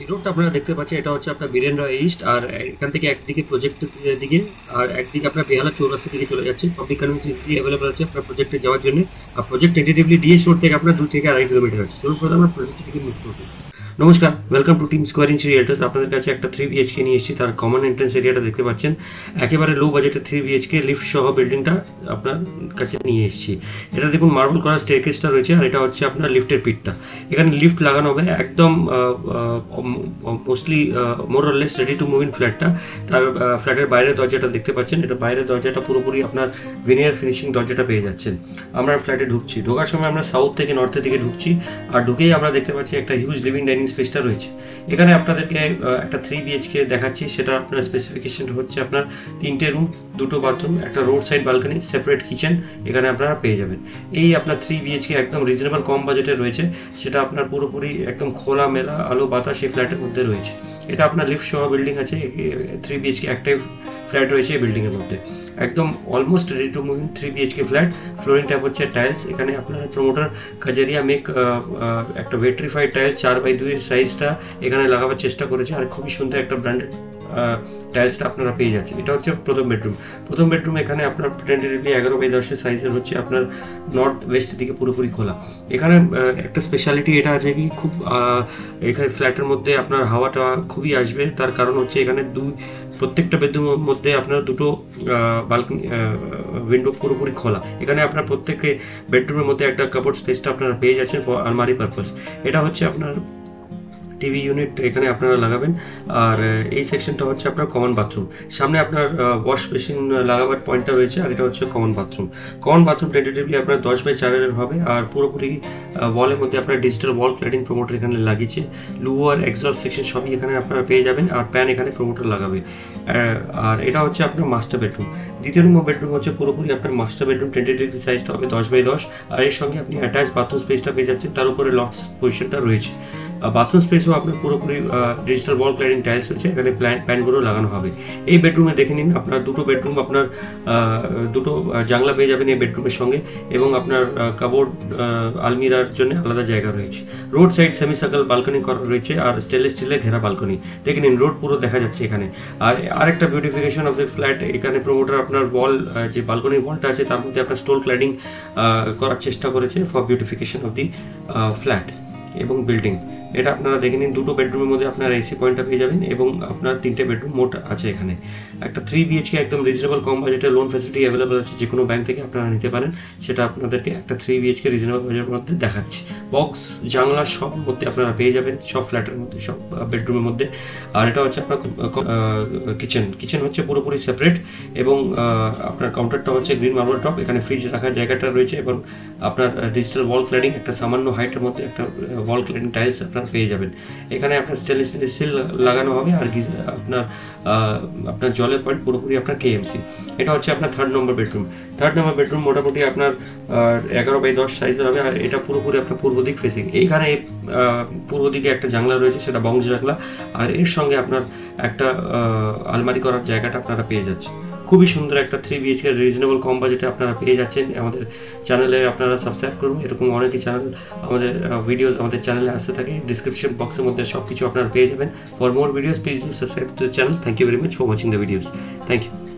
এই রোডটা আপনারা দেখতে পাচ্ছেন, এটা হচ্ছে আপনার বীরেন্দ্র ইস্ট। আর এখান থেকে একদিকে প্রজেক্টের দিকে আর একদিকে আপনার বেহালা চৌরাস্তা দিকে চলে যাচ্ছে। পাবলিক কনভেন্সি অ্যাভেলেবল আছে আপনার প্রজেক্টে যাওয়ার জন্য। আর প্রজেক্ট টেন্টেটিভলি ডিএস রোড থেকে আপনার 2 থেকে 2.5 কিলোমিটার আছে। চলুন প্রথমে আমরা প্রজেক্টের দিকে মুভ করবো। নমস্কার, welcome to team square inch realtors. আপনাদের কাছে একটা 3 BHK নিয়ে এসেছি। তার কমন এন্ট্রেন্স এরিয়াটা দেখতে পাচ্ছেন, একেবারে লো বাজেটের 3 BHK লিফট সহ বিল্ডিংটা আপনার কাছে নিয়ে এসেছি। এটা দেখুন মার্বেল করা স্টেয়ারকেসটা রয়েছে, আর এটা হচ্ছে আপনার লিফটের পিঠটা। এখানে লিফট লাগানো হবে একদম mostly more or less ready to move in ফ্ল্যাটটা। তার ফ্ল্যাটের বাইরের দরজাটা দেখতে পাচ্ছেন, এটা বাইরের দরজাটা পুরোপুরি আপনার ভিনিয়ার ফিনিশিং দরজাটা পেয়ে যাচ্ছেন। আমরা ফ্ল্যাটে ঢুকছি, ঢোকার সময় আমরা সাউথ থেকে নর্থের দিকে ঢুকছি। আর ঢুকেই আমরা দেখতে পাচ্ছি একটা হিউজ লিভিং ডাইনিং স্পেসটা রয়েছে। এখানে আপনাদেরকে একটা 3 BHK দেখাচ্ছি। সেটা আপনার স্পেসিফিকেশন হচ্ছে আপনার 3টে রুম, 2টো বাথরুম, একটা road side balcony, separate kitchen এখানে আপনারা পেয়ে যাবেন। এই আপনার 3 BHK একদম রিজনেবল কম বাজেটে রয়েছে। সেটা আপনার পুরোপুরি একদম খোলা মেলা আলো বাতাস এই ফ্ল্যাটের মধ্যে রয়েছে। এটা আপনার লিফট সহ বিল্ডিং আছে। 3 BHK একটাই ফ্ল্যাট রয়েছে এই বিল্ডিং এর মধ্যে, একদম almost ready to move in 3 BHK flat. Flooring type হচ্ছে টাইলস। এখানে আপনার প্রমোটার কাজারিয়া মেক একটা ভেট্রিফাইড টাইলস 4x2 এর সাইজটা এখানে লাগাবার চেষ্টা করেছে। আর খুবই সুন্দর একটা ব্র্যান্ডেড টাইলসটা আপনারা পেয়ে যাচ্ছেন। এটা হচ্ছে প্রথম বেডরুম। এখানে আপনার টেন্টেটিভলি 11x10 সাইজের হচ্ছে আপনার নর্থ ওয়েস্টের দিকে পুরোপুরি খোলা। এখানে একটা স্পেশালিটি এটা আছে কি, খুব এখানে ফ্ল্যাটের মধ্যে আপনার হাওয়াটা খুবই আসবে। তার কারণ হচ্ছে এখানে প্রত্যেকটা বেডরুমের মধ্যে আপনার 2টো বালকনি উইন্ডো পুরোপুরি খোলা। এখানে আপনার প্রত্যেকটা বেডরুমের মধ্যে একটা কাপড় স্পেসটা আপনারা পেয়ে যাচ্ছেন ফর আলমারি পারপাস। এটা হচ্ছে আপনার টিভি ইউনিট এখানে আপনারা লাগাবেন। আর এই সেকশনটা হচ্ছে আপনার কমন বাথরুম। সামনে আপনার ওয়াশ বেসিন লাগাবার পয়েন্টটা রয়েছে। আর এটা হচ্ছে কমন বাথরুম টেন্টেটিভলি আপনার 10x4 এর হবে। আর পুরোপুরি ওয়ালের মধ্যে আপনার ডিজিটাল ওয়াল ক্লাডিং প্রমোটার এখানে লাগিয়েছে। লোয়ার এক্সস্ট সেকশন সবই এখানে আপনারা পেয়ে যাবেন। আর প্যান এখানে প্রমোটার লাগাবে। আর এটা হচ্ছে আপনার মাস্টার বেডরুম। দ্বিতীয় নম্বর বেডরুম হচ্ছে পুরোপুরি আপনার মাস্টার বেডরুম। টেন্টেটিভলি সাইজটা হবে 10x10। আর এর সঙ্গে আপনি অ্যাটাচ বাথরুম স্পেসটা পেয়ে যাচ্ছেন। তার উপরে লফট পজিশনটা রয়েছে। বাথরুম স্পেসও আপনার পুরোপুরি ডিজিটাল ওয়াল ক্লাডিং টাইলস হচ্ছে। এখানে প্যানগুলো লাগানো হবে। এই বেডরুমে দেখে নিন, আপনার 2টো বেডরুম, আপনার 2টো জানলা পেয়ে যাবেন এই বেডরুমের সঙ্গে। এবং আপনার কাবোর্ড আলমিরার জন্য আলাদা জায়গা রয়েছে। Road side semi circle balcony করা রয়েছে। আর স্টেনলেস স্টিলের ঘেরা বালকনি দেখে নিন, রোড পুরো দেখা যাচ্ছে এখানে। আর আরেকটা বিউটিফিকেশন অফ দ্য ফ্ল্যাট, এখানে প্রমোটার আপনার ওয়াল যে বালকনির ওয়ালটা আছে তার মধ্যে আপনার স্টোন ক্লাডিং করার চেষ্টা করেছে for beautification of the flat এবং বিল্ডিং। এটা আপনারা দেখে নিন, 2টো বেডরুমের মধ্যে আপনারা এসি পয়েন্টটা পেয়ে যাবেন। এবং আপনার 3টে বেডরুম মোট আছে এখানে। একটা 3 BHK একদম রিজনেবল কম বাজেটে লোন ফ্যাসিলিটি অ্যাভেলেবল আছে, যে কোনো ব্যাংক থেকে আপনারা নিতে পারেন। সেটা আপনাদেরকে একটা 3 BHK রিজনেবল বাজেটের মধ্যে দেখাচ্ছি। বক্স জানলা সব মধ্যে আপনারা পেয়ে যাবেন, সব ফ্ল্যাটের মধ্যে, সব বেডরুমের মধ্যে। আর এটা হচ্ছে আপনার কিচেন হচ্ছে পুরোপুরি সেপারেট। এবং আপনার কাউন্টারটা হচ্ছে গ্রিন মার্বেল টপ। এখানে ফ্রিজ রাখার জায়গাটা রয়েছে। এবং আপনার ডিজিটাল ওয়াল ক্লাডিং একটা সামান্য হাইটের মধ্যে একটা ওয়াল ক্লাডিং টাইলস আপনার পেয়ে যাবেন। এখানে আপনার স্টেনলেস স্টিল লাগানো হবে। আর আপনার জলের পয়েন্ট পুরোপুরি আপনার KMC। এটা হচ্ছে আপনার থার্ড নম্বর বেডরুম। মোটামুটি আপনার 11x10 সাইজের হবে। আর এটা পুরোপুরি আপনার পূর্ব দিক ফেসিং। এইখানে পূর্ব দিকে একটা জানলা রয়েছে, সেটা বংশ জানলা। আর এর সঙ্গে আপনার একটা আলমারি করার জায়গাটা আপনারা পেয়ে যাচ্ছেন। খুবই সুন্দর একটা 3 BHK রিজনেবল কম বাজেটে আপনারা পেয়ে যাচ্ছেন। আমাদের চ্যানেলে আপনারা সাবস্ক্রাইব করুন। এরকম অনেকই চ্যানেল আমাদের ভিডিওস আমাদের চ্যানেলে আসতে থাকে। ডিসক্রিপশন বক্সের মধ্যে সব কিছু আপনারা পেয়ে যাবেন। For more videos please do subscribe to the channel. Thank you very much for watching the videos. Thank you.